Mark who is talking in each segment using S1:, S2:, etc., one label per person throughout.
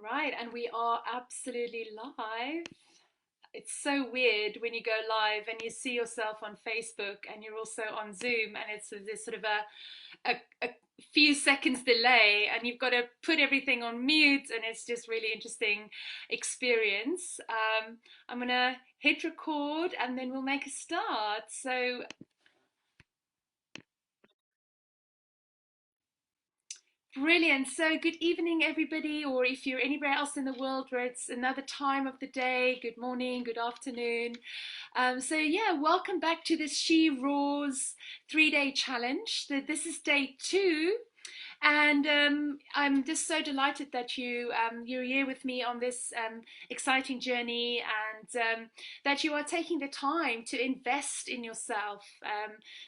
S1: Right, and we are absolutely live. It's so weird when you go live and you see yourself on Facebook and you're also on Zoom, and it's this sort of a few seconds delay, and you've got to put everything on mute, and it's just really interesting experience. I'm gonna hit record and then we'll make a start. So brilliant. So, good evening, everybody, or if you're anywhere else in the world where it's another time of the day, good morning, good afternoon. Yeah, welcome back to this SheROAR's 3 day challenge. This is day two. And I'm just so delighted that you're here with me on this exciting journey, and that you are taking the time to invest in yourself.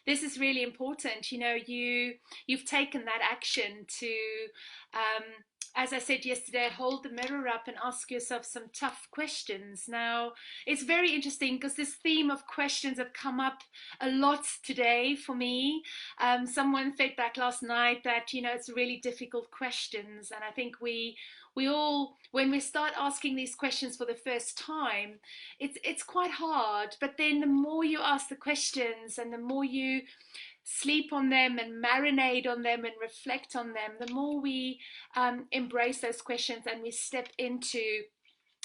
S1: This is really important. You know, you've taken that action to. Um, as I said yesterday, hold the mirror up and ask yourself some tough questions. Now, it's very interesting because this theme of questions have come up a lot today for me. Someone fed back last night that it's really difficult questions, and I think we all, when we start asking these questions for the first time, it's quite hard. But then the more you ask the questions and the more you sleep on them and marinate on them and reflect on them, the more we embrace those questions and we step into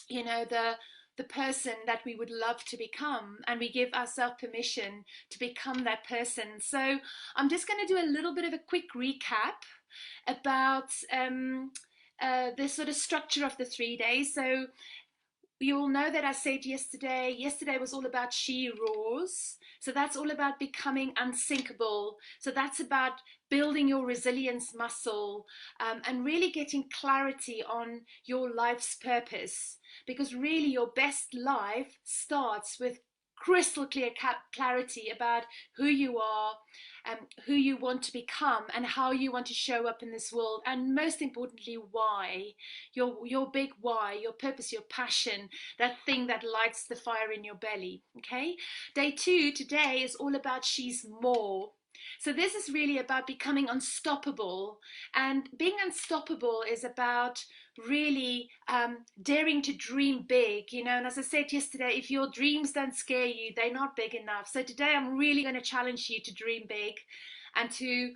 S1: the person that we would love to become, and we give ourselves permission to become that person. So I'm just going to do a little bit of a quick recap about the sort of structure of the 3 days. So you all know that I said yesterday was all about she roars. So that's all about becoming unsinkable. So that's about building your resilience muscle, and really getting clarity on your life's purpose. Because really, your best life starts with crystal clear clarity about who you are, who you want to become, and how you want to show up in this world, and most importantly, why. Your big why, your purpose, your passion, that thing that lights the fire in your belly. Okay, day two today is all about she's more. So this is really about becoming unstoppable, and being unstoppable is about really daring to dream big, and as I said yesterday, if your dreams don't scare you, they're not big enough. So today I'm really going to challenge you to dream big and to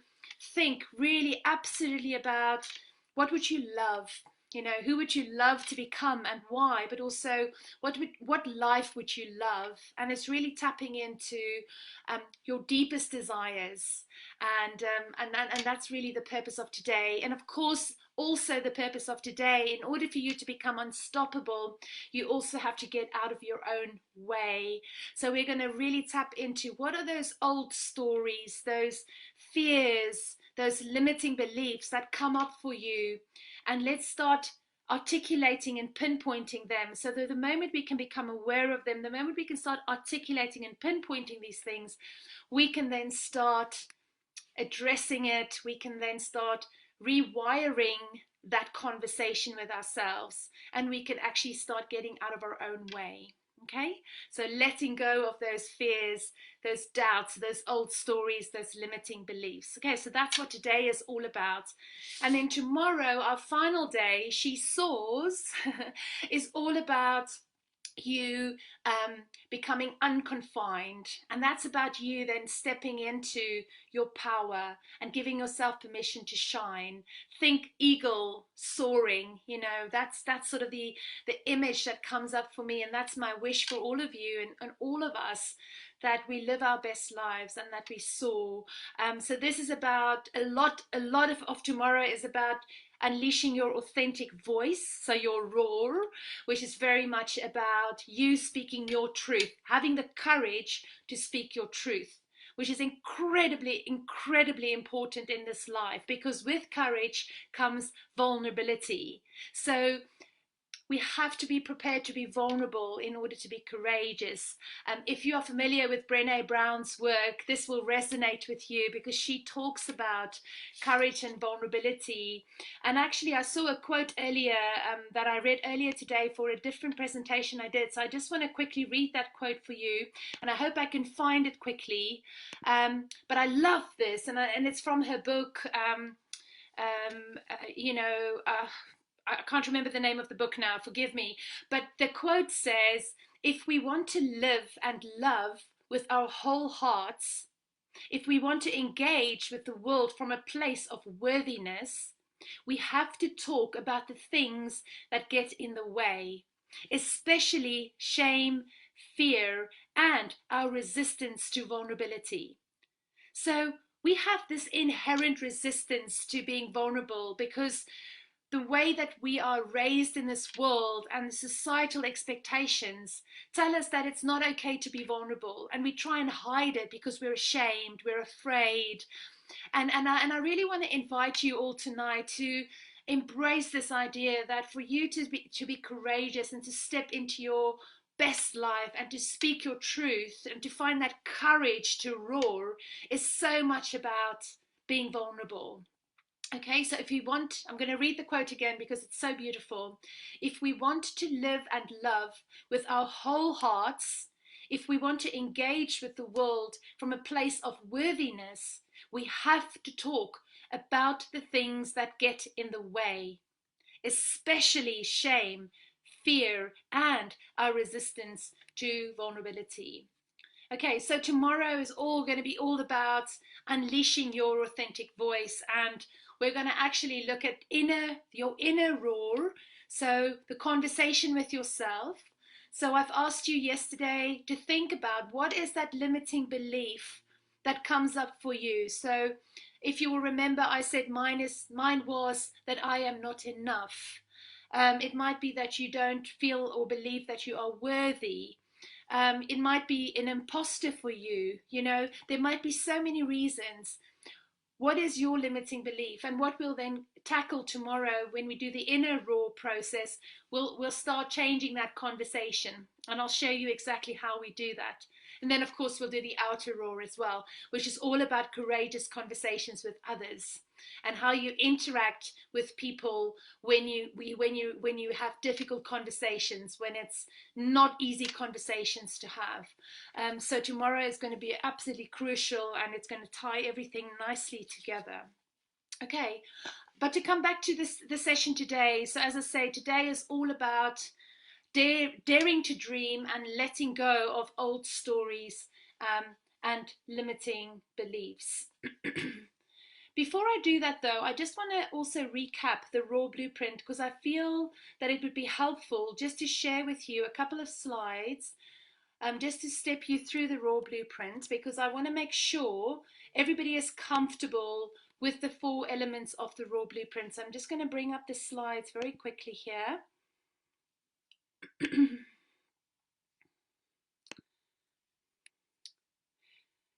S1: think really absolutely about what would you love, who would you love to become and why, but also what life would you love. And it's really tapping into your deepest desires, and that's really the purpose of today. And of course, also the purpose of today, in order for you to become unstoppable, you also have to get out of your own way. So we're going to really tap into what are those old stories, those fears, those limiting beliefs that come up for you, and let's start articulating and pinpointing them, so that the moment we can become aware of them, the moment we can start articulating and pinpointing these things, we can then start addressing it. We can then start rewiring that conversation with ourselves, and we can actually start getting out of our own way. Okay, so letting go of those fears, those doubts, those old stories, those limiting beliefs. Okay, so that's what today is all about. And then tomorrow, our final day, she soars, is all about you becoming unconfined, and that's about you then stepping into your power and giving yourself permission to shine. Think eagle soaring, that's sort of the image that comes up for me, and that's my wish for all of you, and all of us, that we live our best lives and that we soar. So this is about a lot of tomorrow is about unleashing your authentic voice, so your roar, which is very much about you speaking your truth, having the courage to speak your truth, which is incredibly, incredibly important in this life, because with courage comes vulnerability. So we have to be prepared to be vulnerable in order to be courageous. If you are familiar with Brené Brown's work, this will resonate with you, because she talks about courage and vulnerability. And actually, I saw a quote earlier that I read earlier today for a different presentation I did. So I just want to quickly read that quote for you, and I hope I can find it quickly. But I love this, and it's from her book. Um, uh, you know, uh, I can't remember the name of the book now, forgive me, but the quote says, if we want to live and love with our whole hearts, if we want to engage with the world from a place of worthiness, we have to talk about the things that get in the way, especially shame, fear, and our resistance to vulnerability. So we have this inherent resistance to being vulnerable because the way that we are raised in this world and the societal expectations tell us that it's not okay to be vulnerable, and we try and hide it because we're ashamed, we're afraid. And I really want to invite you all tonight to embrace this idea that for you to be courageous and to step into your best life and to speak your truth and to find that courage to roar is so much about being vulnerable. Okay, so if you want, I'm going to read the quote again because it's so beautiful. If we want to live and love with our whole hearts, if we want to engage with the world from a place of worthiness, we have to talk about the things that get in the way, especially shame, fear, and our resistance to vulnerability. Okay, so tomorrow is all going to be all about unleashing your authentic voice, and we're going to actually look at your inner roar, so the conversation with yourself. So I've asked you yesterday to think about what is that limiting belief that comes up for you. So if you will remember, I said mine was that I am not enough. It might be that you don't feel or believe that you are worthy. It might be an imposter for you. You know, there might be so many reasons. What is your limiting belief? And what we'll then tackle tomorrow when we do the inner roar process, we'll start changing that conversation. And I'll show you exactly how we do that. And then, of course, we'll do the outer roar as well, which is all about courageous conversations with others and how you interact with people when you have difficult conversations, when it's not easy conversations to have. So tomorrow is going to be absolutely crucial, and it's going to tie everything nicely together. Okay, but to come back to the session today, so as I say, today is all about daring to dream and letting go of old stories and limiting beliefs. Before I do that, though, I just want to also recap the raw blueprint because I feel that it would be helpful just to share with you a couple of slides, just to step you through the raw blueprint, because I want to make sure everybody is comfortable with the 4 elements of the raw blueprint. So I'm just going to bring up the slides very quickly here.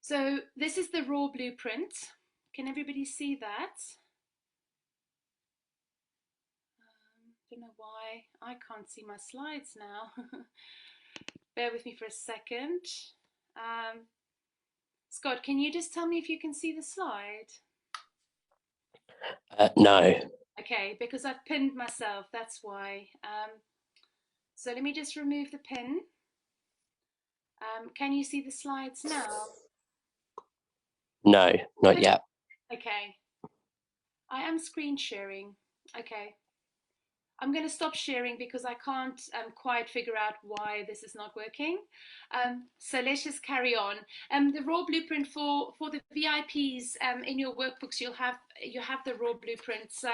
S1: So this is the raw blueprint. Can everybody see that? Don't know why I can't see my slides now. Bear with me for a second. Scott, can you just tell me if you can see the slide?
S2: No.
S1: Okay, because I've pinned myself, that's why. So let me just remove the pin. Can you see the slides now?
S2: No, not yet.
S1: Okay. I am screen sharing. Okay. I'm going to stop sharing because I can't quite figure out why this is not working. So let's just carry on. The raw blueprint for the VIPs in your workbooks, you have the raw blueprint. So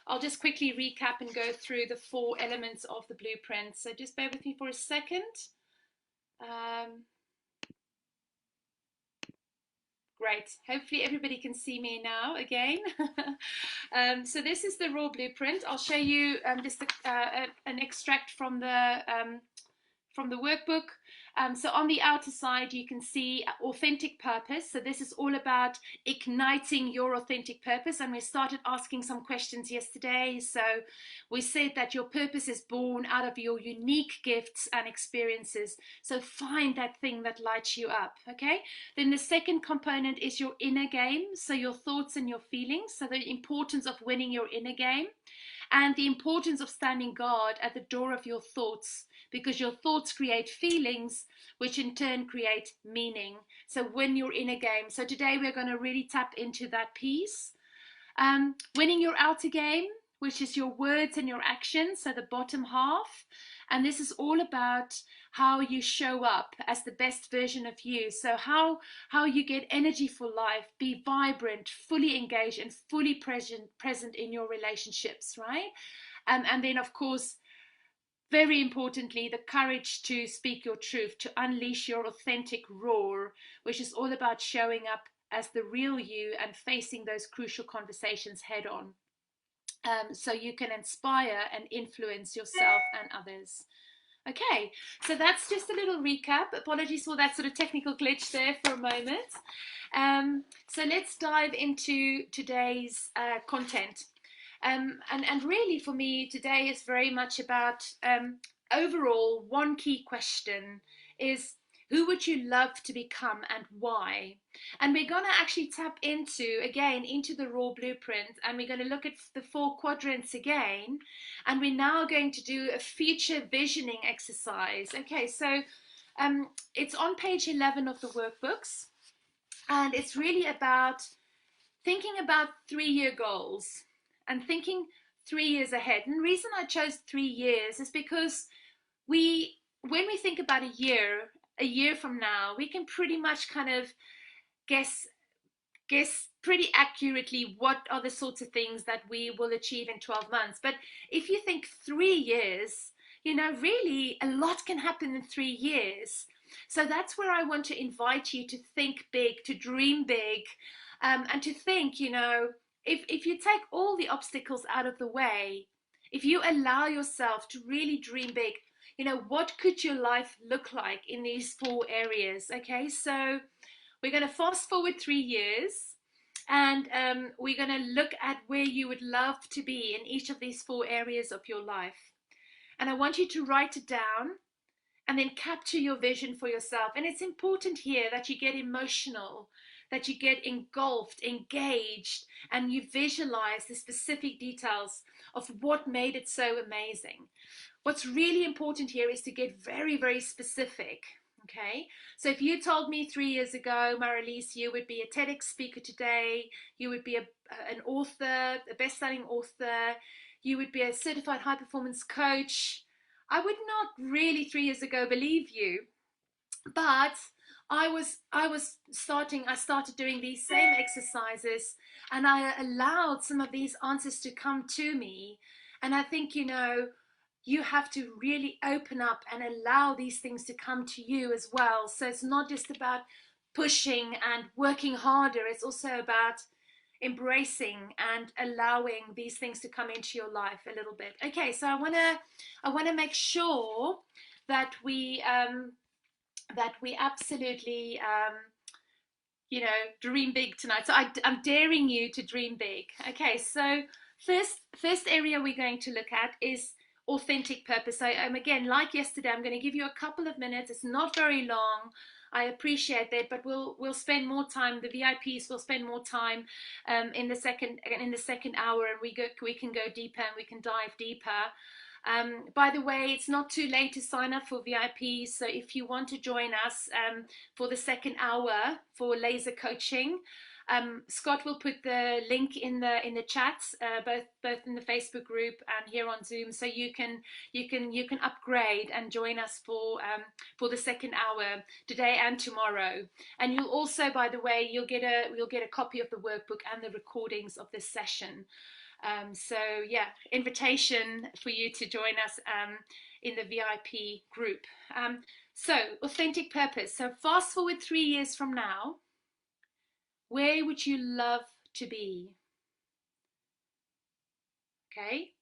S1: I'll just quickly recap and go through the 4 elements of the blueprint. So just bear with me for a second. Great. Hopefully everybody can see me now again. So this is the raw blueprint. I'll show you just an extract from the workbook. So on the outer side, you can see authentic purpose. So this is all about igniting your authentic purpose. And we started asking some questions yesterday. So we said that your purpose is born out of your unique gifts and experiences. So find that thing that lights you up, okay? Then the second component is your inner game. So your thoughts and your feelings. So the importance of winning your inner game. And the importance of standing guard at the door of your thoughts, because your thoughts create feelings, which in turn create meaning. So win your inner game. So today we're going to really tap into that piece. Winning your outer game, which is your words and your actions, so the bottom half. And this is all about how you show up as the best version of you. So how you get energy for life, be vibrant, fully engaged, and fully present in your relationships, right? And then, of course, very importantly, the courage to speak your truth, to unleash your authentic roar, which is all about showing up as the real you and facing those crucial conversations head on. So you can inspire and influence yourself and others. Okay, so that's just a little recap. Apologies for that sort of technical glitch there for a moment. So let's dive into today's content. And really for me today is very much about overall one key question is, who would you love to become and why? And we're going to actually tap into the raw blueprint, and we're going to look at the 4 quadrants again, and we're now going to do a future visioning exercise. Okay, so it's on page 11 of the workbooks, and it's really about thinking about 3-year goals and thinking 3 years ahead. And the reason I chose 3 years is because when we think about a year from now, we can pretty much kind of guess pretty accurately what are the sorts of things that we will achieve in 12 months. But if you think 3 years, really a lot can happen in 3 years. So that's where I want to invite you to think big, to dream big, and to think, if you take all the obstacles out of the way, if you allow yourself to really dream big, what could your life look like in these 4 areas? Okay, so we're going to fast forward 3 years, and we're going to look at where you would love to be in each of these 4 areas of your life. And I want you to write it down and then capture your vision for yourself. And it's important here that you get emotional, that you get engulfed, engaged, and you visualize the specific details of what made it so amazing. What's really important here is to get very, very specific. Okay, so if you told me 3 years ago, Marilise, you would be a TEDx speaker today, you would be an author, a best-selling author, you would be a certified high-performance coach, I would not really 3 years ago believe you. But I started doing these same exercises, and I allowed some of these answers to come to me. And I think, you have to really open up and allow these things to come to you as well. So it's not just about pushing and working harder, it's also about embracing and allowing these things to come into your life a little bit. Okay, so I want to make sure that we absolutely dream big tonight. So I'm daring you to dream big. Okay, so first area we're going to look at is authentic purpose. So again, like yesterday, I'm going to give you a couple of minutes. It's not very long. I appreciate that, but we'll spend more time. The VIPs will spend more time in the second hour, and we can go deeper and we can dive deeper. By the way, it's not too late to sign up for VIPs. So if you want to join us for the second hour for laser coaching, Scott will put the link in the chat, both in the Facebook group and here on Zoom, so you can upgrade and join us for the second hour today and tomorrow. And you'll also, by the way, you'll get a copy of the workbook and the recordings of this session. So yeah, invitation for you to join us in the VIP group. So authentic purpose. So fast forward 3 years from now, where would you love to be? Okay,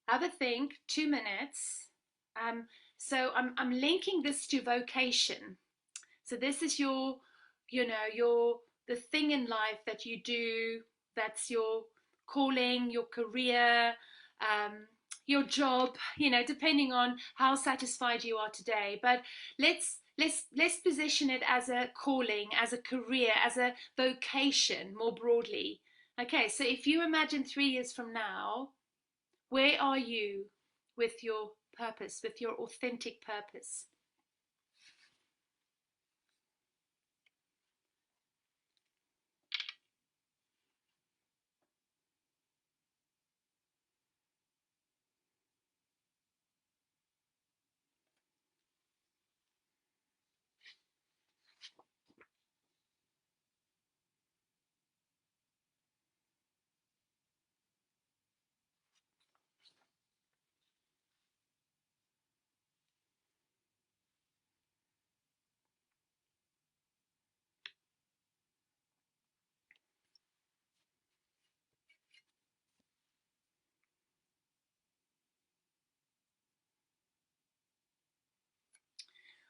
S1: have a think, 2 minutes. So I'm linking this to vocation. So this is your the thing in life that you do, that's your calling, your career, your job, depending on how satisfied you are today. But let's position it as a calling, as a career, as a vocation more broadly. Okay, so if you imagine 3 years from now, where are you with your purpose, with your authentic purpose?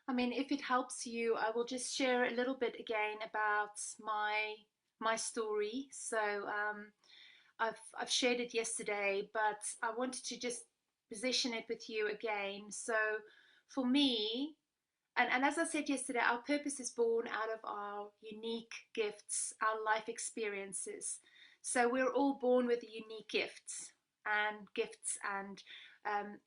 S1: I mean, if it helps you, I will just share a little bit again about my story. So I've shared it yesterday, but I wanted to just position it with you again. So for me, and as I said yesterday, our purpose is born out of our unique gifts, our life experiences. So we're all born with unique gifts and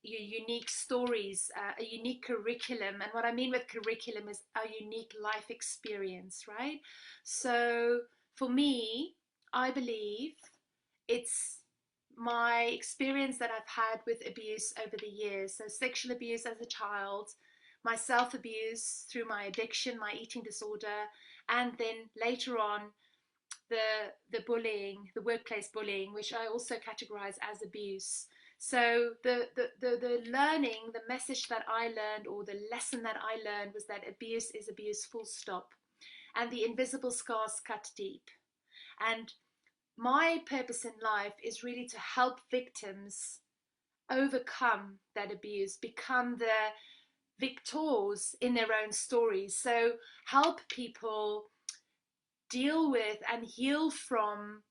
S1: your unique stories, a unique curriculum. And what I mean with curriculum is our unique life experience, right? So for me, I believe it's my experience that I've had with abuse over the years. So, sexual abuse as a child, my self abuse through my addiction, my eating disorder, and then later on, the bullying, the workplace bullying, which I also categorize as abuse. So the learning, the message that I learned, or the lesson that I learned, was that abuse is abuse, full stop, and the invisible scars cut deep. And my purpose in life is really to help victims overcome that abuse, become the victors in their own stories. So help people deal with and heal from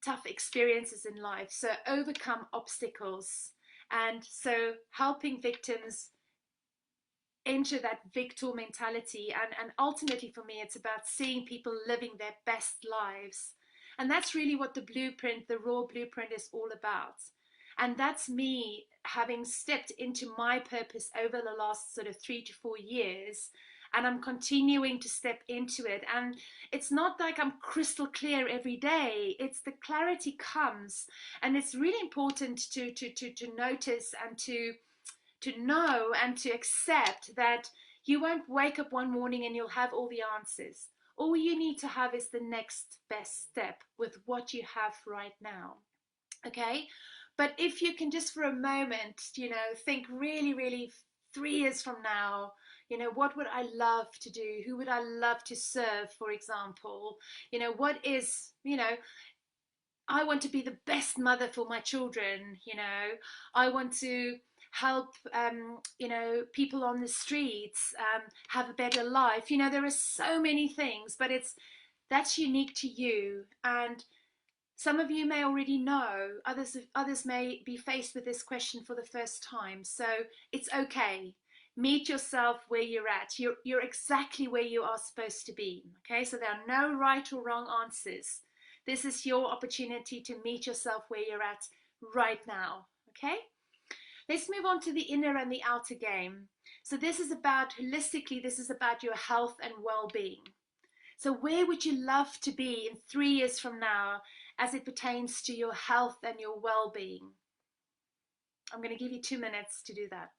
S1: tough experiences in life. So overcome obstacles. And so helping victims enter that victor mentality, and ultimately for me it's about seeing people living their best lives, and that's really what the blueprint, the raw blueprint, is all about. And that's me having stepped into my purpose over the last sort of 3 to 4 years, and I'm continuing to step into it. And it's not like I'm crystal clear every day, it's the clarity comes. And it's really important to notice and to know and to accept that you won't wake up one morning and you'll have all the answers. All you need to have is the next best step with what you have right now. Okay? But if you can just for a moment, think really, really 3 years from now, what would I love to do? Who would I love to serve, for example? What is, I want to be the best mother for my children. I want to help, people on the streets have a better life. There are so many things, but that's unique to you. And some of you may already know, others may be faced with this question for the first time. So it's okay. Meet yourself where you're at. You're exactly where you are supposed to be. Okay, so there are no right or wrong answers. This is your opportunity to meet yourself where you're at right now. Okay, let's move on to the inner and the outer game. So this is about, holistically, this is about your health and well-being. So where would you love to be in 3 years from now as it pertains to your health and your well-being? I'm going to give you 2 minutes to do that.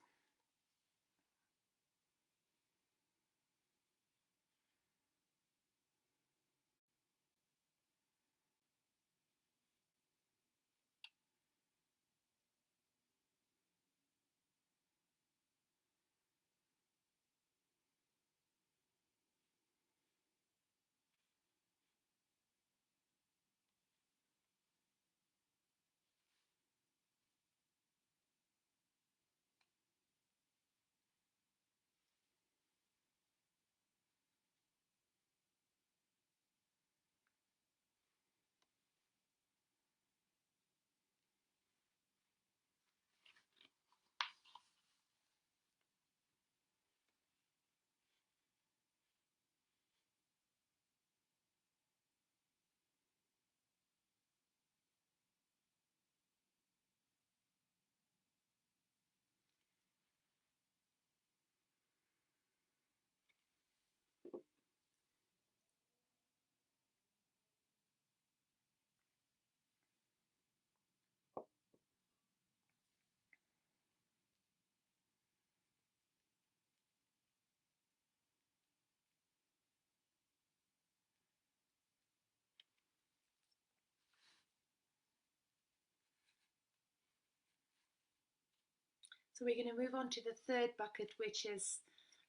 S1: So we're going to move on to the third bucket, which is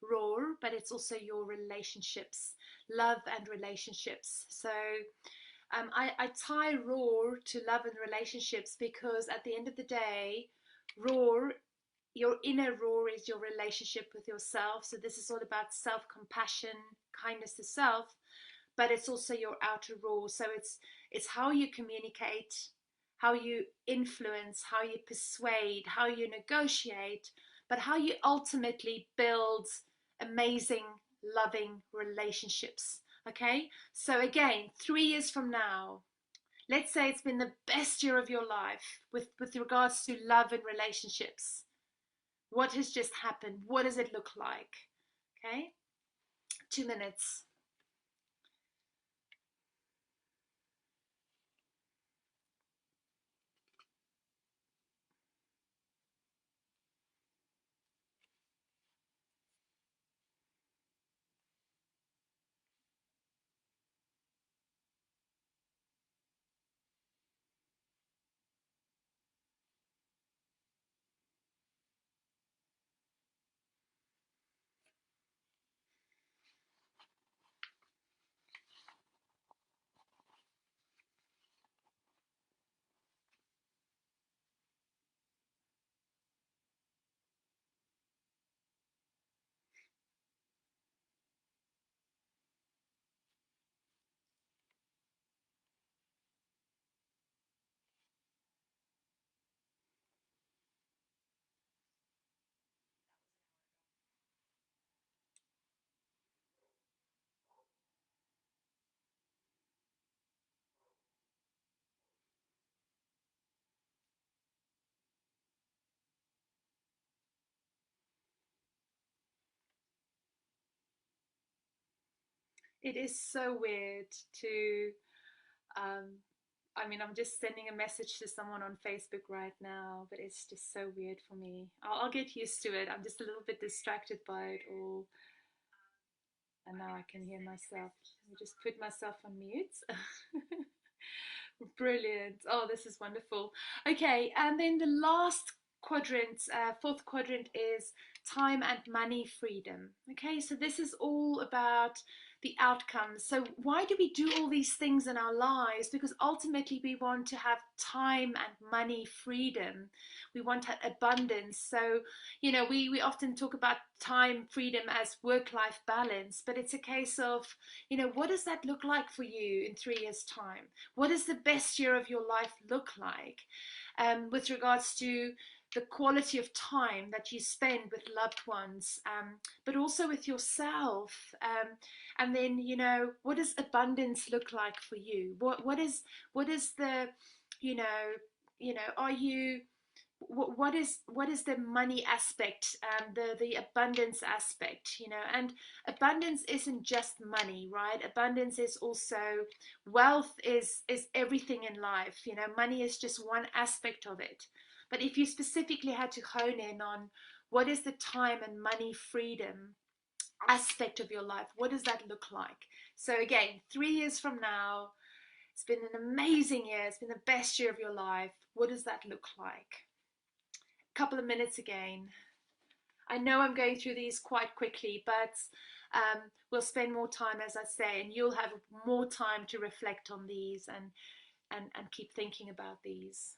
S1: ROAR, but it's also your relationships, love and relationships. So I tie ROAR to love and relationships because at the end of the day, ROAR, your inner roar is your relationship with yourself. So this is all about self-compassion, kindness to self, but it's also your outer roar. So it's how you communicate, how you influence, how you persuade, how you negotiate, but how you ultimately build amazing, loving relationships. Okay, so again, 3 years from now, let's say it's been the best year of your life with regards to love and relationships. What has just happened? What does it look like? Okay, 2 minutes. It is so weird to um, I mean, I'm just sending a message to someone on Facebook right now, but it's just so weird for me. I'll get used to it. I'm just a little bit distracted by it all. And now I can hear myself. Let me just put myself on mute. Brilliant. Oh, this is wonderful. Okay, and then the last quadrant, fourth quadrant, is time and money freedom. Okay, so this is all about the outcomes. So why do we do all these things in our lives? Because ultimately we want to have time and money freedom. We want abundance. So, you know, we often talk about time freedom as work-life balance, but it's a case of, you know, what does that look like for you in 3 years' time? What does the best year of your life look like, with regards to the quality of time that you spend with loved ones, but also with yourself, and then, you know, what does abundance look like for you? What is the, you know, are you, what is the money aspect, the abundance aspect, you know? And abundance isn't just money, right? Abundance is also wealth, is everything in life, you know. Money is just one aspect of it. But if you specifically had to hone in on what is the time and money freedom aspect of your life, what does that look like? So again, 3 years from now, it's been an amazing year, it's been the best year of your life, what does that look like? Couple of minutes again. I know I'm going through these quite quickly, but we'll spend more time, as I say, and you'll have more time to reflect on these and keep thinking about these.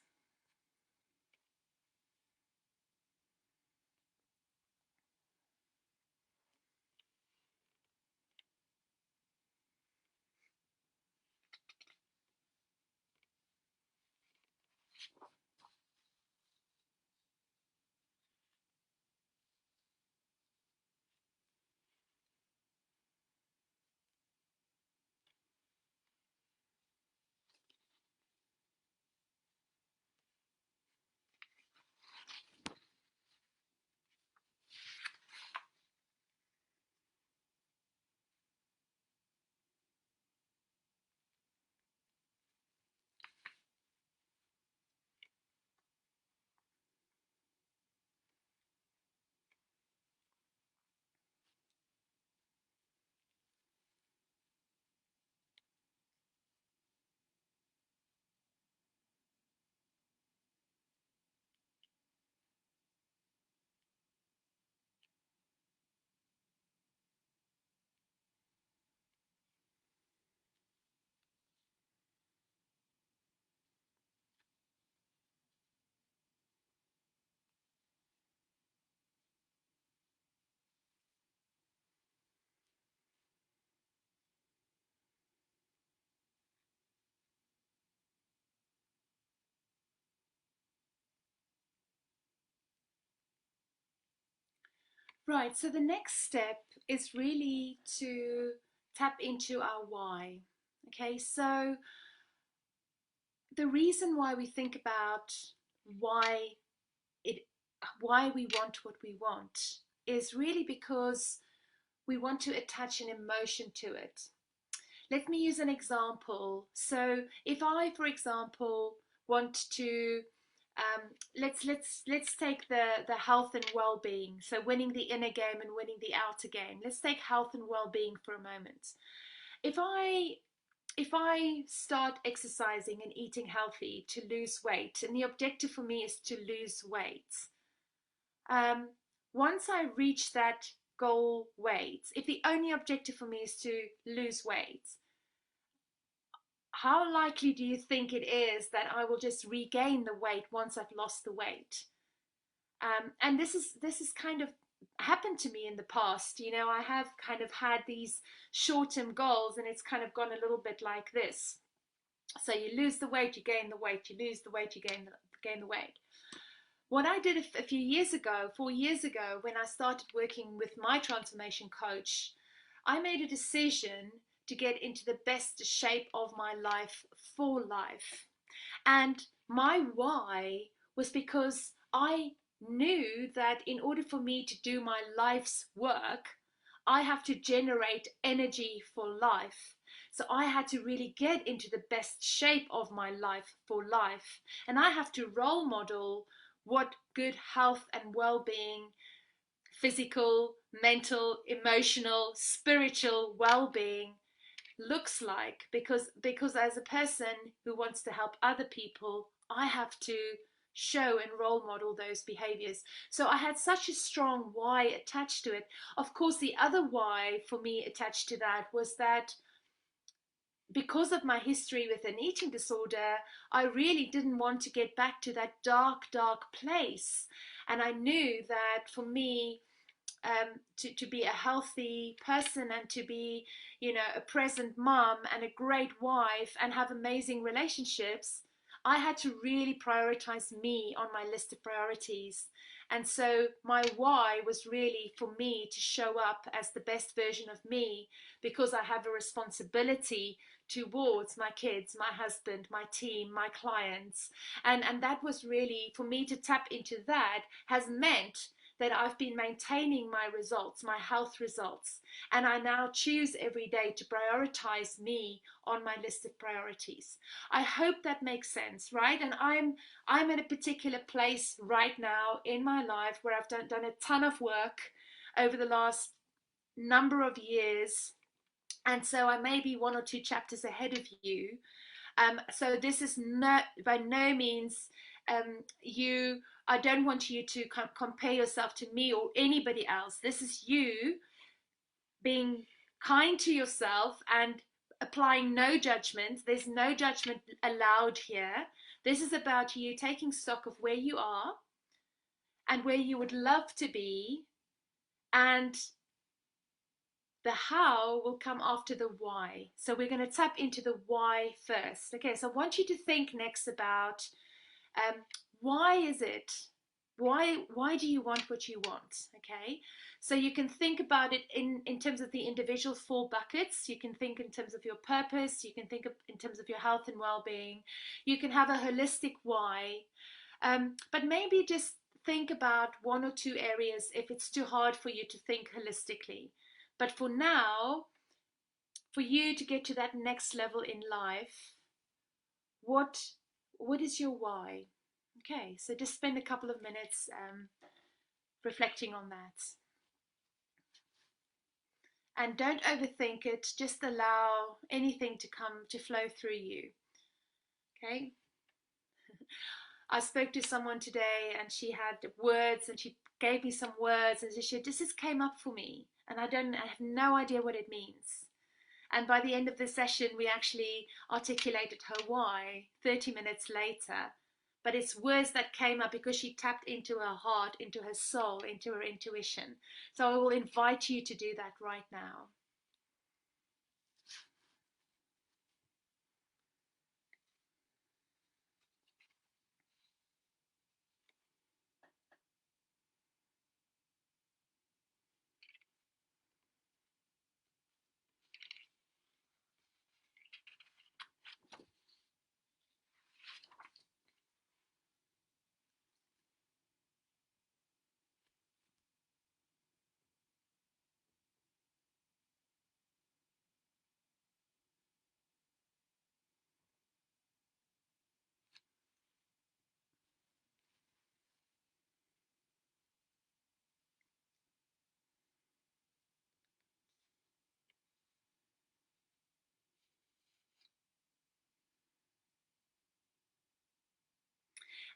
S1: Right. So the next step is really to tap into our why. Okay. So the reason why we think about why it, why we want what we want is really because we want to attach an emotion to it. Let me use an example. So if I, for example, want to let's take the health and well-being. So winning the inner game and winning the outer game. Let's take health and well-being for a moment. If I if I start exercising and eating healthy to lose weight, and the objective for me is to lose weight, um, once I reach that goal weight, if the only objective for me is to lose weight, how likely do you think it is that I will just regain the weight once I've lost the weight? And this is kind of happened to me in the past. You know, I have kind of had these short-term goals, and it's kind of gone a little bit like this. So you lose the weight, you gain the weight, you lose the weight, you gain the weight. What I did a few years ago, 4 years ago, when I started working with my transformation coach, I made a decision to get into the best shape of my life for life. And my why was because I knew that in order for me to do my life's work, I have to generate energy for life. So I had to really get into the best shape of my life for life. And I have to role model what good health and well being, physical, mental, emotional, spiritual well being looks like, because as a person who wants to help other people, I have to show and role model those behaviors. So I had such a strong why attached to it. Of course, the other why for me attached to that was that because of my history with an eating disorder, I really didn't want to get back to that dark place. And I knew that for me, to be a healthy person and to be, you know, a present mom and a great wife and have amazing relationships, I had to really prioritize me on my list of priorities. And so my why was really for me to show up as the best version of me, because I have a responsibility towards my kids, my husband, my team, my clients. And that was really for me to tap into. That has meant that I've been maintaining my results, my health results, and I now choose every day to prioritize me on my list of priorities. I hope that makes sense, right? And I'm in a particular place right now in my life where I've done a ton of work over the last number of years, and so I may be one or two chapters ahead of you. So this is not by no means you. I don't want you to compare yourself to me or anybody else. This is you being kind to yourself and applying no judgment. There's no judgment allowed here. This is about you taking stock of where you are and where you would love to be, and the how will come after the why. So we're going to tap into the why first. Okay, so I want you to think next about um, why is it? Why do you want what you want? Okay, so you can think about it in terms of the individual four buckets. You can think in terms of your purpose. You can think of, in terms of your health and well-being. You can have a holistic why, but maybe just think about one or two areas if it's too hard for you to think holistically. But for now, for you to get to that next level in life, what what is your why? Okay, so just spend a couple of minutes reflecting on that. And don't overthink it, just allow anything to come to flow through you. Okay? I spoke to someone today and she had words and she gave me some words and she said, this just came up for me and I have no idea what it means. And by the end of the session, we actually articulated her why 30 minutes later. But it's words that came up because she tapped into her heart, into her soul, into her intuition. So I will invite you to do that right now.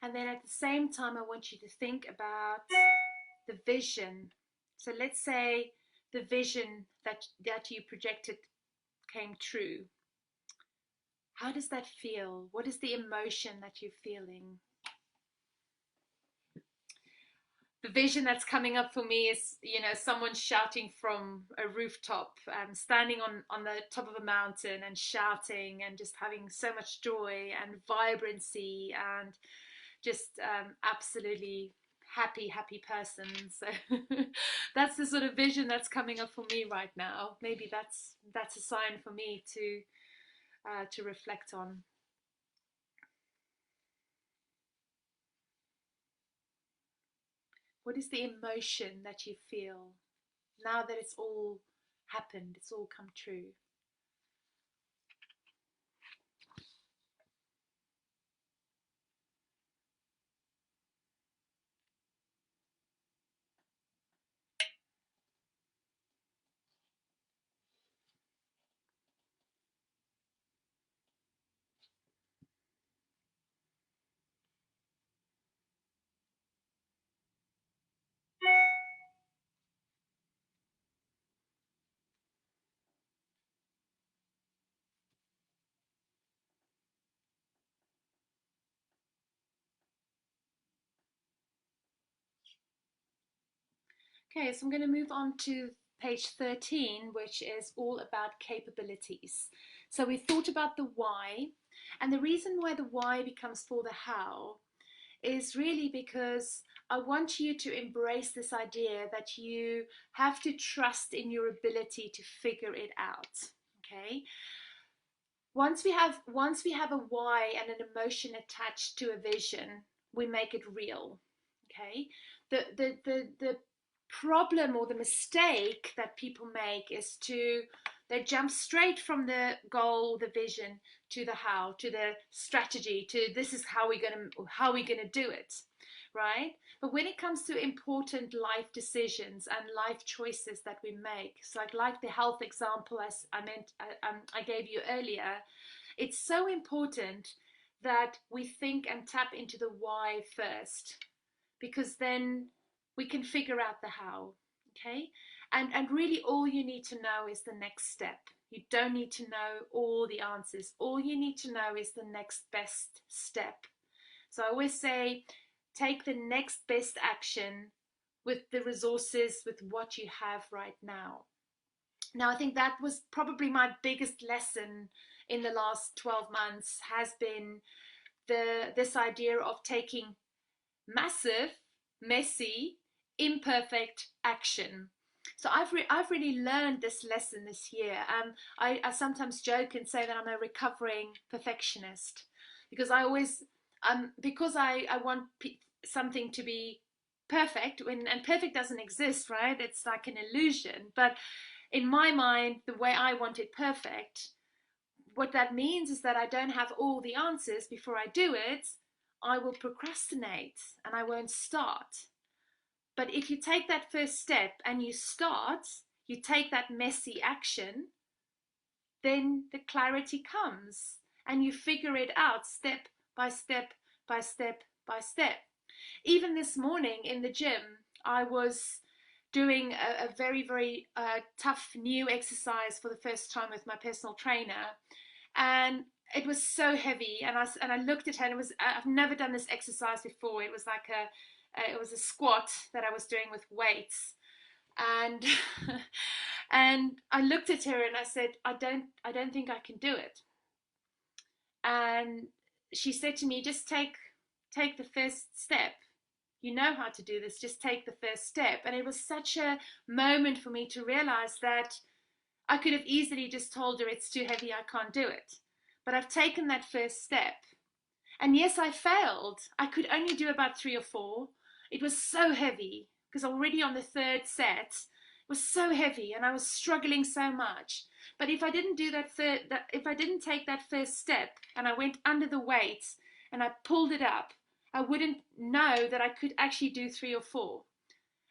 S1: And then at the same time, I want you to think about the vision. So let's say the vision that you projected came true. How does that feel? What is the emotion that you're feeling? The vision that's coming up for me is, someone shouting from a rooftop, standing on the top of a mountain and shouting and just having so much joy and vibrancy and just absolutely happy person. So that's the sort of vision that's coming up for me right now. Maybe that's a sign for me to reflect on. What is the emotion that you feel now that it's all happened, it's all come true? Okay, so I'm going to move on to page 13, which is all about capabilities. So we thought about the why, and the reason why the why becomes for the how is really because I want you to embrace this idea that you have to trust in your ability to figure it out. Okay, once we have a why and an emotion attached to a vision, we make it real. Okay, the problem or the mistake that people make is they jump straight from the goal, the vision, to the how, to the strategy, to this is how we're gonna do it, right? But when it comes to important life decisions and life choices that we make, so like the health example as I gave you earlier, it's so important that we think and tap into the why first, because then we can figure out the how. Okay, and really all you need to know is the next step. You don't need to know all the answers. All you need to know is the next best step. So I always say, take the next best action with the resources, with what you have right now. Now, I think that was probably my biggest lesson in the last 12 months, has been this idea of taking massive, messy, imperfect action. So I've really learned this lesson this year. I sometimes joke and say that I'm a recovering perfectionist, because I want something to be perfect, and perfect doesn't exist, right? It's like an illusion. But in my mind, the way I want it perfect, what that means is that I don't have all the answers before I do it. I will procrastinate and I won't start. But if you take that first step and you start, you take that messy action, then the clarity comes and you figure it out step by step by step by step. Even this morning in the gym, I was doing a very, very tough new exercise for the first time with my personal trainer. And it was so heavy. And I looked at her, and I've never done this exercise before. It was like it was a squat that I was doing with weights. And and I looked at her and I said, I don't think I can do it. And she said to me, just take the first step. You know how to do this, just take the first step. And it was such a moment for me to realize that I could have easily just told her it's too heavy, I can't do it. But I've taken that first step. And yes, I failed. I could only do about 3 or 4. It was so heavy because already on the third set, it was so heavy and I was struggling so much. But if I didn't if I didn't take that first step and I went under the weight and I pulled it up, I wouldn't know that I could actually do 3 or 4.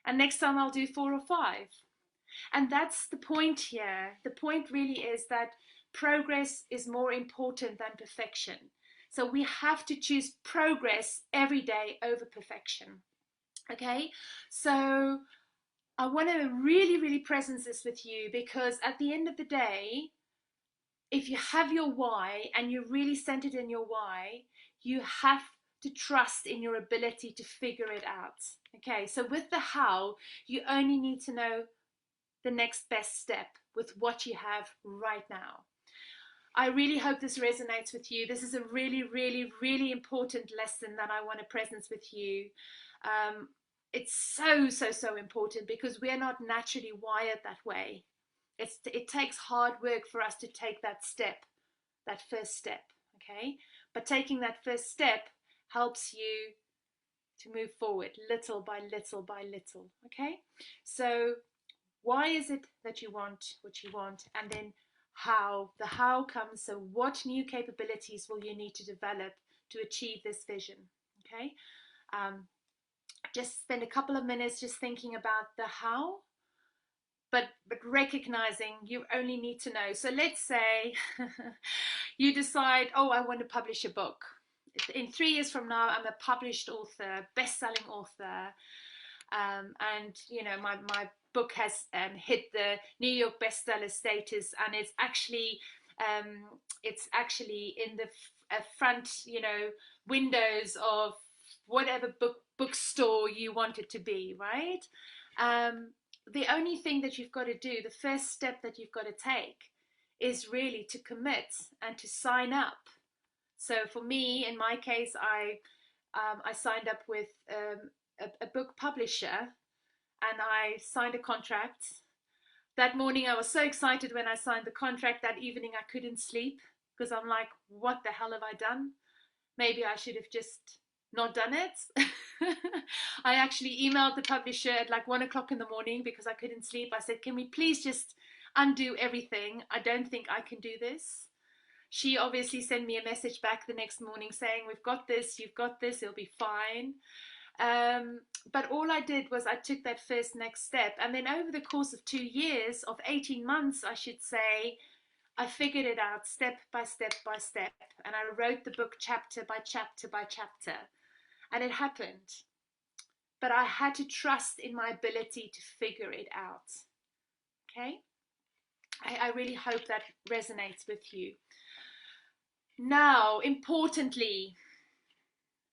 S1: And next time I'll do 4 or 5. And that's the point here. The point really is that progress is more important than perfection. So we have to choose progress every day over perfection. Okay, so I want to really, really presence this with you, because at the end of the day, if you have your why and you're really centered in your why, you have to trust in your ability to figure it out. Okay, so with the how, you only need to know the next best step with what you have right now. I really hope this resonates with you. This is a really, really, really important lesson that I want to presence with you. It's so, so, so important, because we're not naturally wired that way. It takes hard work for us to take that step, that first step, okay? But taking that first step helps you to move forward little by little by little, okay? So why is it that you want what you want? And then how, the how comes, so what new capabilities will you need to develop to achieve this vision, okay? um, just spend a couple of minutes just thinking about the how, but recognizing you only need to know. So let's say you decide, oh, I want to publish a book. In 3 years from now, I'm a published author, best-selling author, and you know my book has hit the New York bestseller status, and it's actually in the front, you know, windows of whatever bookstore you want it to be, right? The only thing that you've got to do, the first step that you've got to take, is really to commit and to sign up. So for me, in my case, I signed up with a book publisher, and I signed a contract. That morning, I was so excited when I signed the contract. That evening, I couldn't sleep, because I'm like, what the hell have I done? Maybe I should have just not done it. I actually emailed the publisher at like 1 o'clock in the morning because I couldn't sleep. I said, can we please just undo everything? I don't think I can do this. She obviously sent me a message back the next morning saying, we've got this, you've got this, it'll be fine. But all I did was I took that first next step. And then over the course of 2 years, of 18 months, I should say, I figured it out step by step by step. And I wrote the book chapter by chapter by chapter. And it happened. But I had to trust in my ability to figure it out. Okay? I really hope that resonates with you. Now, importantly,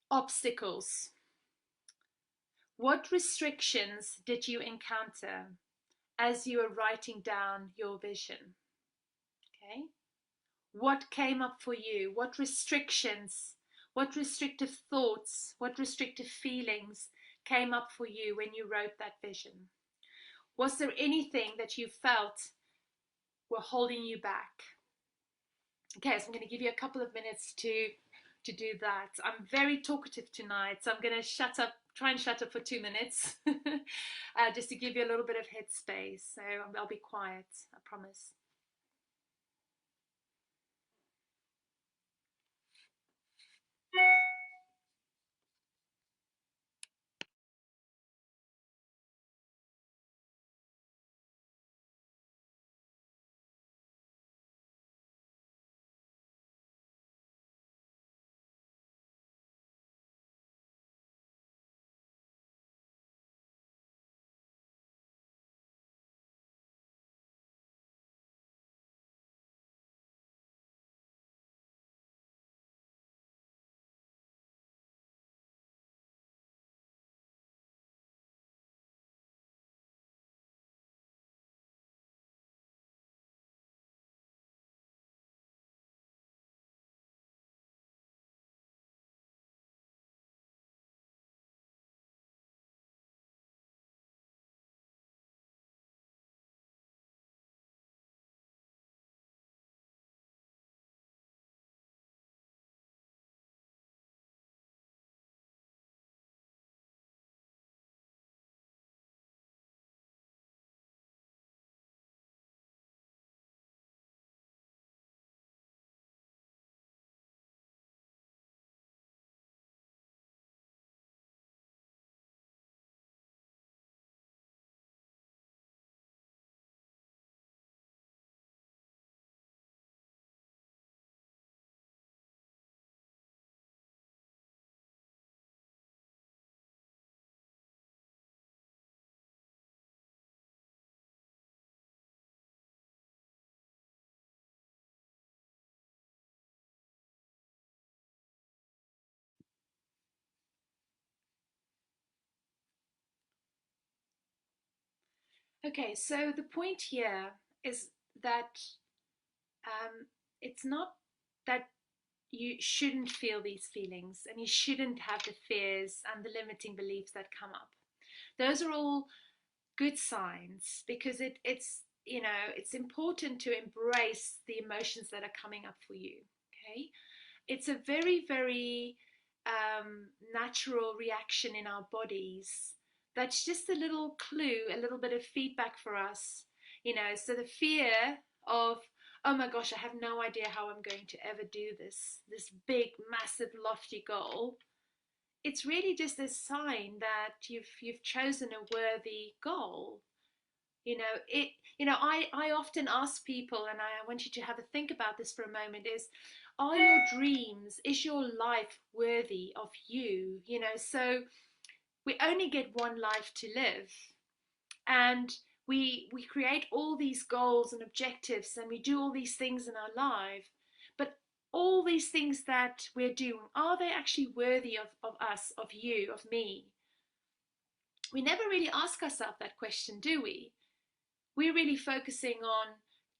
S1: obstacles. What restrictions did you encounter as you were writing down your vision? Okay. What came up for you? What restrictions, what restrictive thoughts, what restrictive feelings came up for you when you wrote that vision? Was there anything that you felt were holding you back? Okay, so I'm going to give you a couple of minutes to do that. I'm very talkative tonight, so I'm going to try and shut up for 2 minutes, just to give you a little bit of headspace. So I'll be quiet, I promise. Okay, so the point here is that it's not that you shouldn't feel these feelings and you shouldn't have the fears and the limiting beliefs that come up. Those are all good signs because it's it's important to embrace the emotions that are coming up for you. Okay, it's a very, very natural reaction in our bodies. That's just a little clue, a little bit of feedback for us. So the fear of, oh my gosh, I have no idea how I'm going to ever do this big, massive, lofty goal. It's really just a sign that you've chosen a worthy goal. It I often ask people, and I want you to have a think about this for a moment, is, are your dreams, is your life worthy of you? So we only get one life to live, and we create all these goals and objectives, and we do all these things in our life, but all these things that we're doing, are they actually worthy of us, of you, of me? We never really ask ourselves that question, do we? We're really focusing on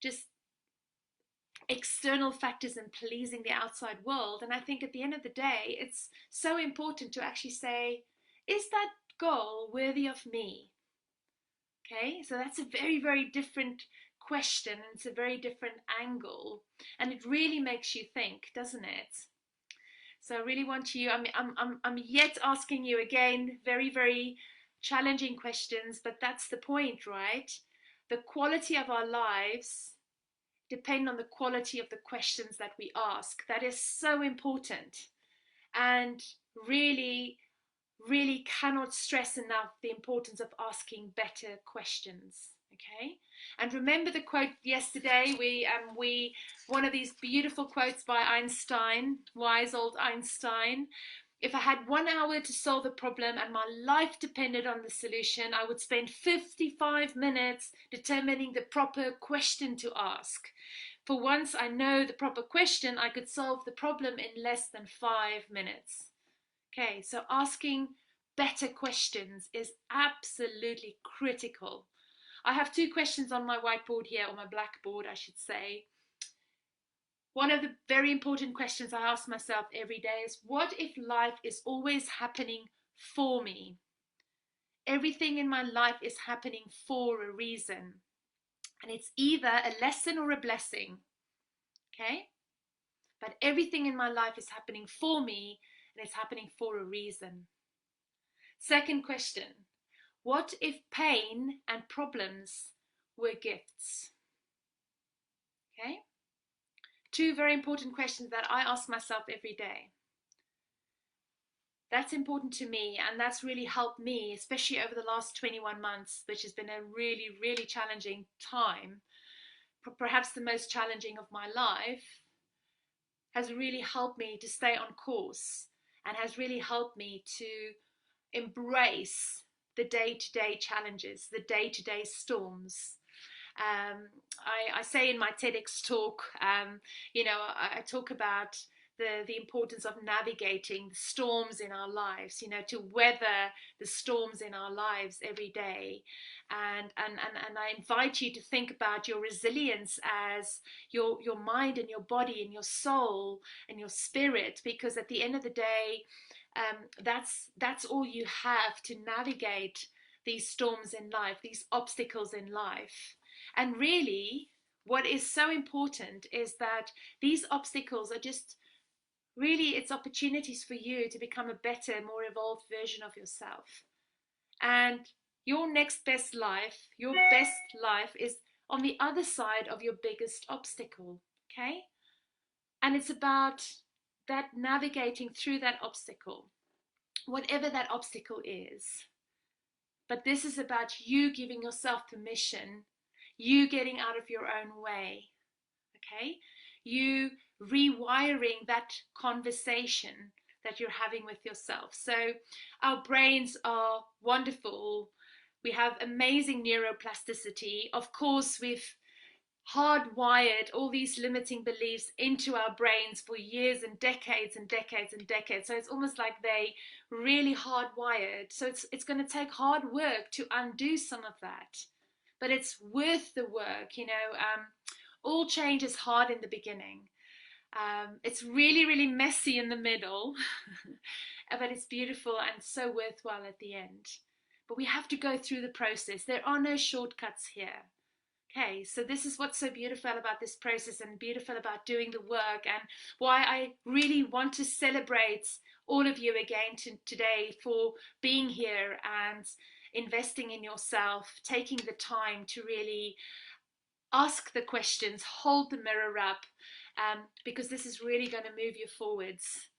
S1: just external factors and pleasing the outside world. And I think at the end of the day, it's so important to actually say, is that goal worthy of me? Okay, so that's a very, very different question, and it's a very different angle. And it really makes you think, doesn't it? So I really want you, I'm yet asking you again, very, very challenging questions, but that's the point, right? The quality of our lives depend on the quality of the questions that we ask. That is so important. And really, really cannot stress enough the importance of asking better questions. Okay, and remember the quote yesterday. We one of these beautiful quotes by Einstein, wise old Einstein. If I had 1 hour to solve a problem and my life depended on the solution, I would spend 55 minutes determining the proper question to ask. For once I know the proper question, I could solve the problem in less than 5 minutes. Okay, so asking better questions is absolutely critical. I have two questions on my whiteboard here, or my blackboard, I should say. One of the very important questions I ask myself every day is, what if life is always happening for me? Everything in my life is happening for a reason, and it's either a lesson or a blessing. Okay? But everything in my life is happening for me, and it's happening for a reason. Second question, what if pain and problems were gifts? Okay? Two very important questions that I ask myself every day. That's important to me, and that's really helped me, especially over the last 21 months, which has been a really, really challenging time, perhaps the most challenging of my life, has really helped me to stay on course and has really helped me to embrace the day-to-day challenges, the day-to-day storms. I say in my TEDx talk, I talk about the importance of navigating the storms in our lives, to weather the storms in our lives every day. And I invite you to think about your resilience as your mind and your body and your soul and your spirit, because at the end of the day, that's all you have to navigate these storms in life, these obstacles in life. And really, what is so important is that these obstacles are just really, it's opportunities for you to become a better, more evolved version of yourself. And your next best life, your best life is on the other side of your biggest obstacle. Okay? And it's about that navigating through that obstacle, whatever that obstacle is. But this is about you giving yourself permission, you getting out of your own way, okay? You rewiring that conversation that you're having with yourself. So our brains are wonderful. We have amazing neuroplasticity. Of course, we've hardwired all these limiting beliefs into our brains for years and decades and decades and decades. So it's almost like they really hardwired. So it's going to take hard work to undo some of that. but it's worth the work. All change is hard in the beginning. It's really, really messy in the middle, but it's beautiful and so worthwhile at the end. But we have to go through the process. There are no shortcuts here. Okay, so this is what's so beautiful about this process and beautiful about doing the work, and why I really want to celebrate all of you again today for being here and investing in yourself, taking the time to really ask the questions, hold the mirror up, because this is really going to move you forwards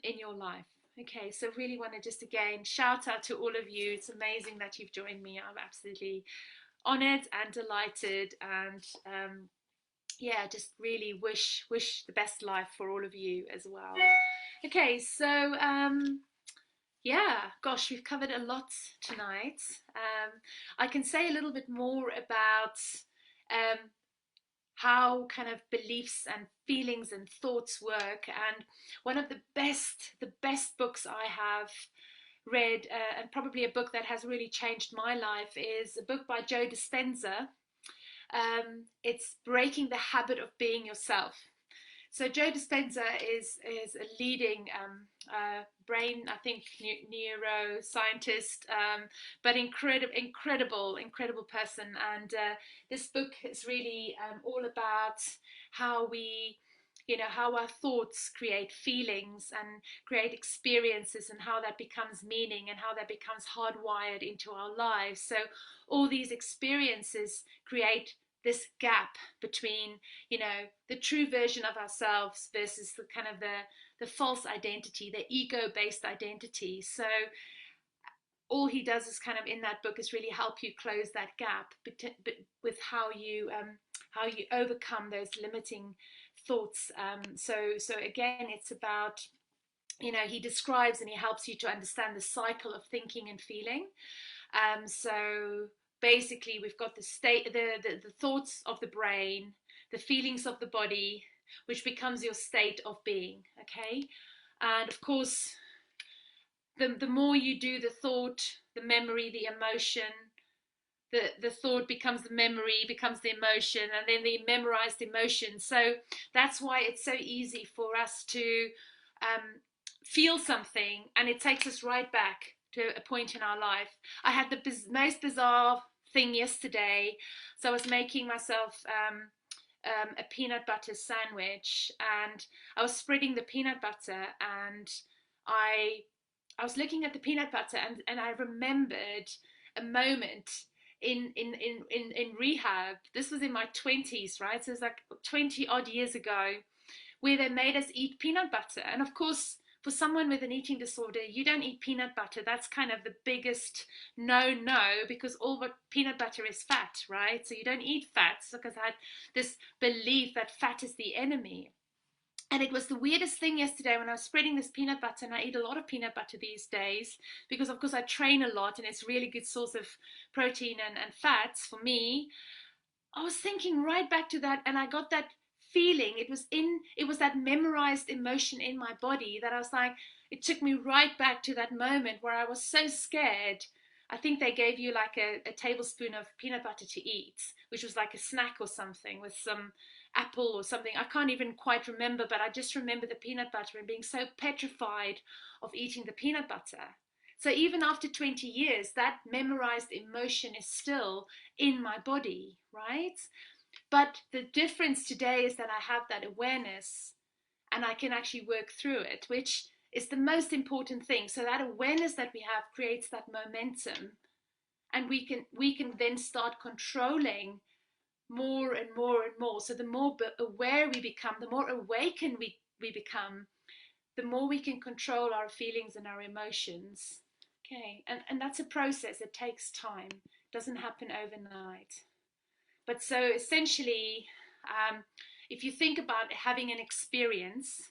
S1: in your life. Okay, so really want to just again shout out to all of you. It's amazing that you've joined me. I'm absolutely honored and delighted, and yeah, just really wish the best life for all of you as well. Okay, so yeah, gosh, we've covered a lot tonight. I can say a little bit more about um, how kind of beliefs and feelings and thoughts work. And one of the best books I have read, and probably a book that has really changed my life, is a book by Joe Dispenza. It's Breaking the Habit of Being Yourself. So Joe Dispenza is a leading brain, I think, neuroscientist, but incredible person. And this book is really all about how how our thoughts create feelings and create experiences, and how that becomes meaning and how that becomes hardwired into our lives. So all these experiences create this gap between the true version of ourselves versus the kind of the false identity, the ego based identity. So all he does is kind of in that book is really help you close that gap, but with how you overcome those limiting thoughts. So again, it's about, he describes and he helps you to understand the cycle of thinking and feeling. So basically, we've got the thoughts of the brain, the feelings of the body, which becomes your state of being. Okay, and of course, the more you do the thought, the memory, the emotion, the thought becomes the memory, becomes the emotion, and then the memorized emotion. So that's why it's so easy for us to feel something, and it takes us right back to a point in our life. I had the most bizarre thing yesterday. So I was making myself a peanut butter sandwich, and I was spreading the peanut butter, and I I was looking at the peanut butter, and I remembered a moment in rehab. This was in my 20s, right? So it was like 20 odd years ago, where they made us eat peanut butter. And of course, for someone with an eating disorder, you don't eat peanut butter. That's kind of the biggest no, because all but peanut butter is fat, right? So you don't eat fats, because I had this belief that fat is the enemy. And it was the weirdest thing yesterday when I was spreading this peanut butter, and I eat a lot of peanut butter these days because, of course, I train a lot and it's a really good source of protein and fats for me. I was thinking right back to that, and I got that feeling. It was that memorized emotion in my body that I was like, it took me right back to that moment where I was so scared. I think they gave you like a tablespoon of peanut butter to eat, which was like a snack or something with some apple or something. I can't even quite remember, but I just remember the peanut butter and being so petrified of eating the peanut butter. So even after 20 years, that memorized emotion is still in my body, right? But the difference today is that I have that awareness and I can actually work through it, which is the most important thing. So that awareness that we have creates that momentum, and we can then start controlling more and more and more. So the more aware we become, the more awakened we become, the more we can control our feelings and our emotions. Okay, and that's a process. It takes time. It doesn't happen overnight. But so essentially, if you think about having an experience,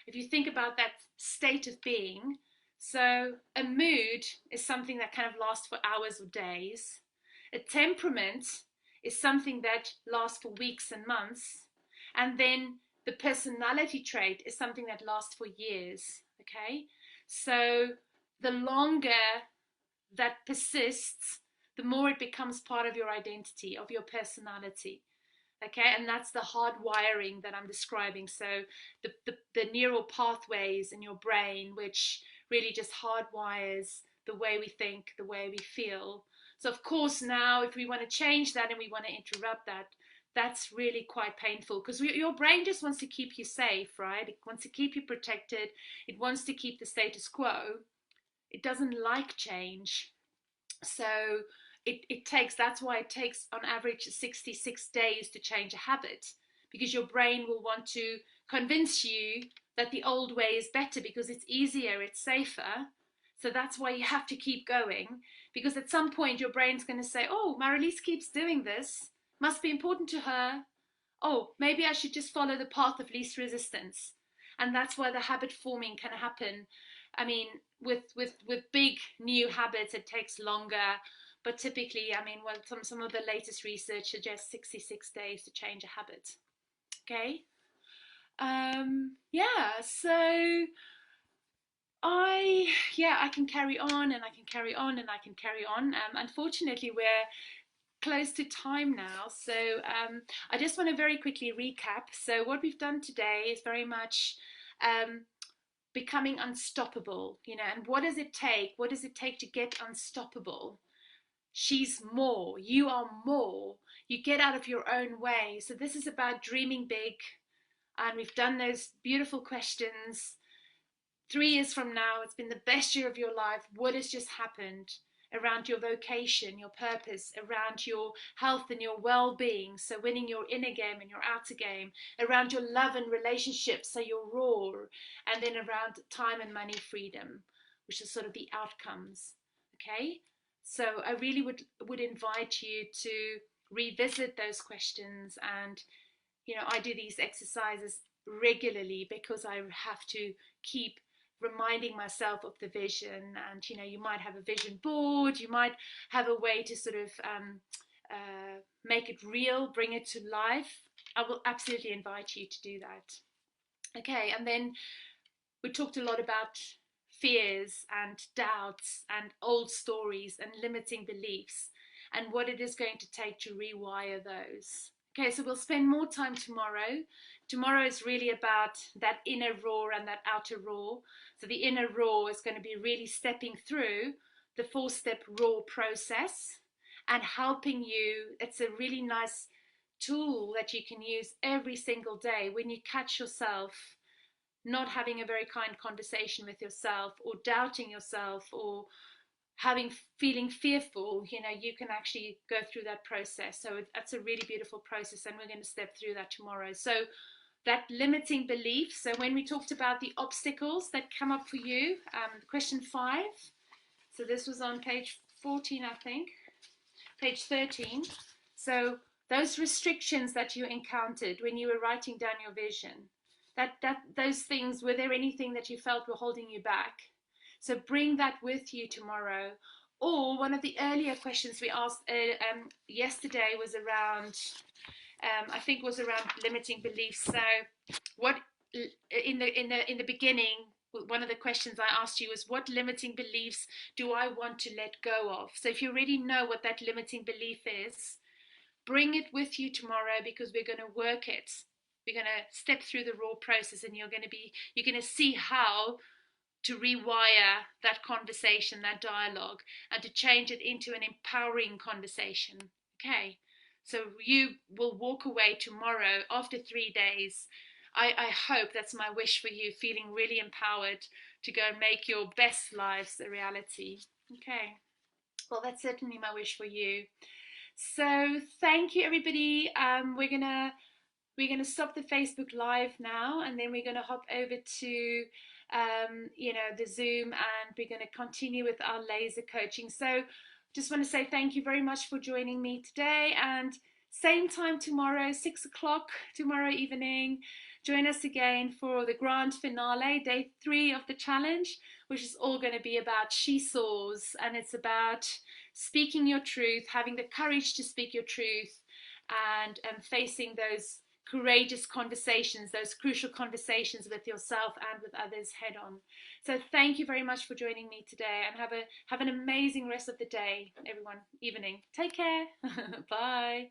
S1: if you think about that state of being, so a mood is something that kind of lasts for hours or days. A temperament is something that lasts for weeks and months. And then the personality trait is something that lasts for years. Okay, so the longer that persists, the more it becomes part of your identity, of your personality. Okay, and that's the hard wiring that I'm describing. So the neural pathways in your brain, which really just hardwires the way we think, the way we feel. So of course now if we want to change that and we want to interrupt that, that's really quite painful, because your brain just wants to keep you safe, right? It wants to keep you protected. It wants to keep the status quo. It doesn't like change. So it takes, that's why it takes on average 66 days to change a habit, because your brain will want to convince you that the old way is better because it's easier, it's safer. So that's why you have to keep going, because at some point your brain's going to say, oh, Marilise keeps doing this, must be important to her. Oh, maybe I should just follow the path of least resistance. And that's why the habit forming can happen. I mean, with big new habits, it takes longer. But typically, I mean, well, some of the latest research suggests 66 days to change a habit. Okay. Yeah. So I, yeah, I can carry on and I can carry on and I can carry on. Unfortunately, we're close to time now. So I just want to very quickly recap. So what we've done today is very much um, becoming unstoppable, you know, and what does it take? What does it take to get unstoppable? She's more, you are more. You get out of your own way. So this is about dreaming big. And we've done those beautiful questions. 3 years from now, it's been the best year of your life. What has just happened around your vocation, your purpose, around your health and your well-being? So winning your inner game and your outer game, around your love and relationships, so your roar, and then around time and money freedom, which is sort of the outcomes. Okay, so I really would invite you to revisit those questions. And you know, I do these exercises regularly because I have to keep reminding myself of the vision. And you know, you might have a vision board, you might have a way to sort of make it real, bring it to life. I will absolutely invite you to do that. Okay, and then we talked a lot about fears and doubts and old stories and limiting beliefs and what it is going to take to rewire those. Okay, so we'll spend more time tomorrow. Tomorrow is really about that inner roar and that outer roar. So the inner roar is going to be really stepping through the 4-step roar process and helping you. It's a really nice tool that you can use every single day when you catch yourself not having a very kind conversation with yourself, or doubting yourself, or feeling fearful. You know, you can actually go through that process. So that's a really beautiful process, and we're going to step through that tomorrow. So that limiting belief. So when we talked about the obstacles that come up for you, question 5. So this was on page 14, I think, page 13. So those restrictions that you encountered when you were writing down your vision, that those things, were there anything that you felt were holding you back? So bring that with you tomorrow. Or one of the earlier questions we asked yesterday was around, I think was around limiting beliefs. So what in the beginning, one of the questions I asked you was, what limiting beliefs do I want to let go of? So if you already know what that limiting belief is, bring it with you tomorrow, because we're going to work it. We're going to step through the raw process, and you're going to see how to rewire that conversation, that dialogue, and to change it into an empowering conversation. Okay, so you will walk away tomorrow after 3 days. I hope, that's my wish for you, feeling really empowered to go and make your best lives a reality. Okay, well, that's certainly my wish for you. So thank you, everybody. We're gonna stop the Facebook Live now, and then we're gonna hop over to the Zoom, and we're gonna continue with our laser coaching. So just want to say thank you very much for joining me today, and same time tomorrow, 6 o'clock tomorrow evening. Join us again for the grand finale, day 3 of the challenge, which is all going to be about She Soars, and it's about speaking your truth, having the courage to speak your truth, and facing those courageous conversations, those crucial conversations with yourself and with others head on. So thank you very much for joining me today, and have an amazing rest of the day, everyone. Evening. Take care. Bye.